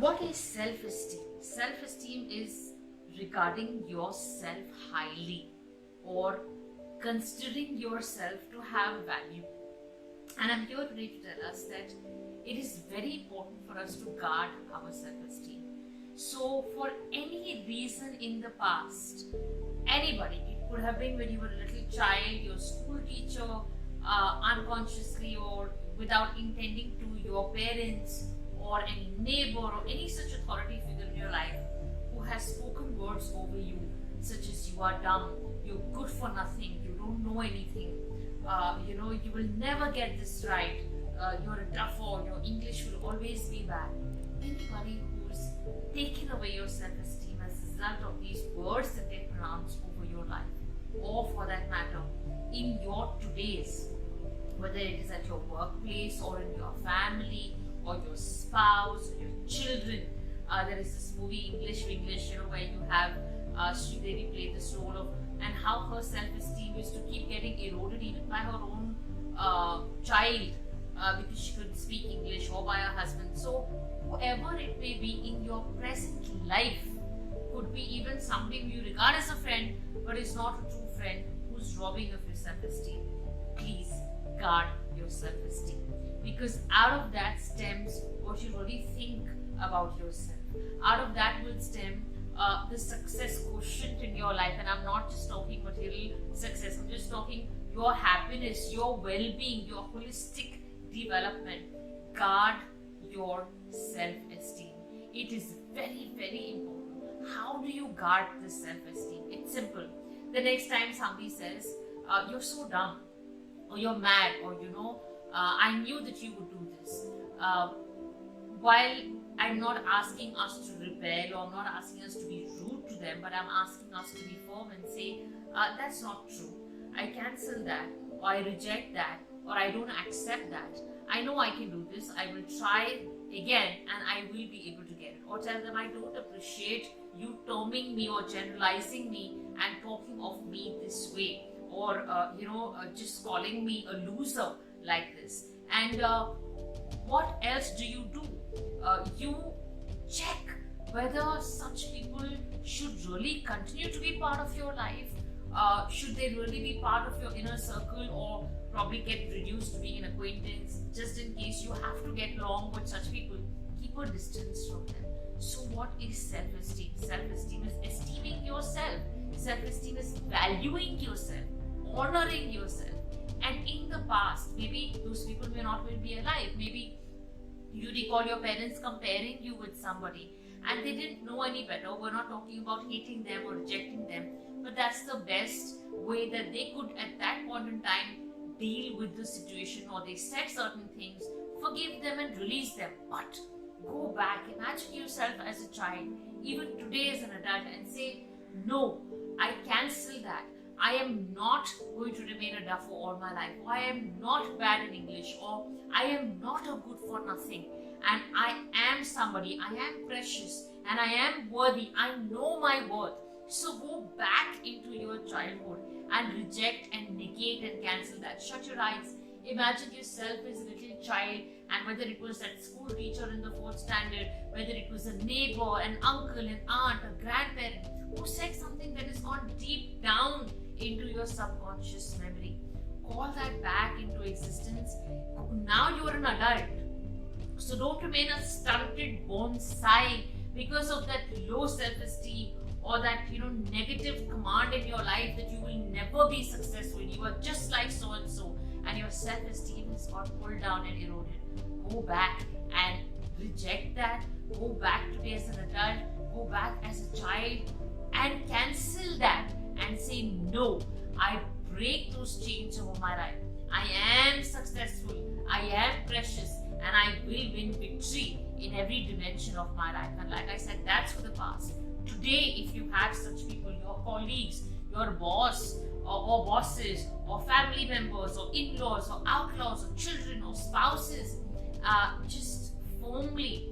What is self-esteem? Self-esteem is regarding yourself highly or considering yourself to have value. And I'm here today to tell us that it is very important for us to guard our self-esteem. So for any reason in the past, anybody, it could have been when you were a little child, your school teacher, unconsciously or without intending to, your parents or any neighbor or any such authority figure in your life who has spoken words over you such as you are dumb, you're good for nothing, you don't know anything, you will never get this right, you're a duffer, your English will always be bad. Anybody who's taken away your self-esteem as a result of these words that they pronounce over your life, or for that matter, in your today's, whether it is at your workplace or in your family or your spouse or your children. There is this movie English, where you have Sridevi play this role of, and how her self-esteem used to keep getting eroded even by her own child because she couldn't speak English, or by her husband. So whoever it may be in your present life, could be even somebody who you regard as a friend but is not a true friend, who's robbing of your self-esteem. Please guard your self-esteem, because out of that stems what you really think about yourself. Out of that will stem the success quotient in your life. And I'm not just talking material success, I'm just talking your happiness, your well-being, your holistic development. Guard your self-esteem. It is very, very important. How do you guard this self-esteem? It's simple. The next time somebody says, you're so dumb, or you're mad, or I knew that you would do this. While I'm not asking us to rebel, or I'm not asking us to be rude to them, but I'm asking us to be firm and say, that's not true. I cancel that, or I reject that, or I don't accept that. I know I can do this. I will try again and I will be able to get it. Or tell them, I don't appreciate you terming me or generalizing me and talking of me this way, or just calling me a loser like this. And what else do? You check whether such people should really continue to be part of your life. Should they really be part of your inner circle, or probably get reduced to being an acquaintance? Just in case you have to get along with such people, keep a distance from them. So what is self-esteem? Self-esteem is esteeming yourself. Self-esteem is valuing yourself, honoring yourself. And in the past, maybe those people may not will be alive. Maybe you recall your parents comparing you with somebody and they didn't know any better. We're not talking about hating them or rejecting them, but that's the best way that they could at that point in time deal with the situation, or they said certain things. Forgive them and release them, but go back, imagine yourself as a child, even today as an adult, and say, no, I cancel that. I am not going to remain a duffer all my life, or I am not bad in English, or I am not a good for nothing, and I am somebody, I am precious, and I am worthy, I know my worth. So go back into your childhood and reject and negate and cancel that. Shut your eyes. Imagine yourself as a little child, and whether it was that school teacher in the 4th standard, whether it was a neighbor, an uncle, an aunt, a grandparent who said something that has gone deep down into your subconscious memory. Call that back into existence. Now you are an adult. So don't remain a stunted bonsai because of that low self-esteem or that negative command in your life that you will never be successful. You are just like so and so, and your self-esteem has got pulled down and eroded. Go back and reject that. Go back today as an adult. Go back as a child and cancel that and say, no, I break those chains over my life. I am successful, I am precious, and I will win victory in every dimension of my life. And like I said, that's for the past. Today, if you have such people, your colleagues, your boss, or bosses, or family members, or in-laws, or outlaws, or children, or spouses, just firmly,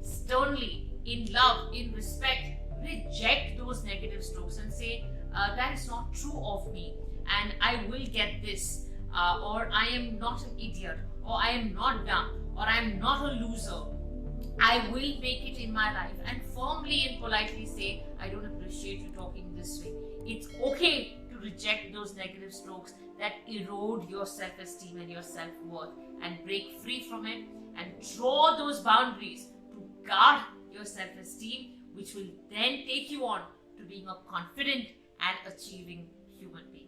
sternly, in love, in respect, reject those negative strokes and say, that is not true of me, and I will get this, or I am not an idiot, or I am not dumb, or I am not a loser. I will make it in my life, and firmly and politely say, I don't appreciate you talking this way. It's okay to reject those negative strokes that erode your self esteem and your self worth, and break free from it and draw those boundaries to guard your self esteem, which will then take you on to being a confident and achieving human being.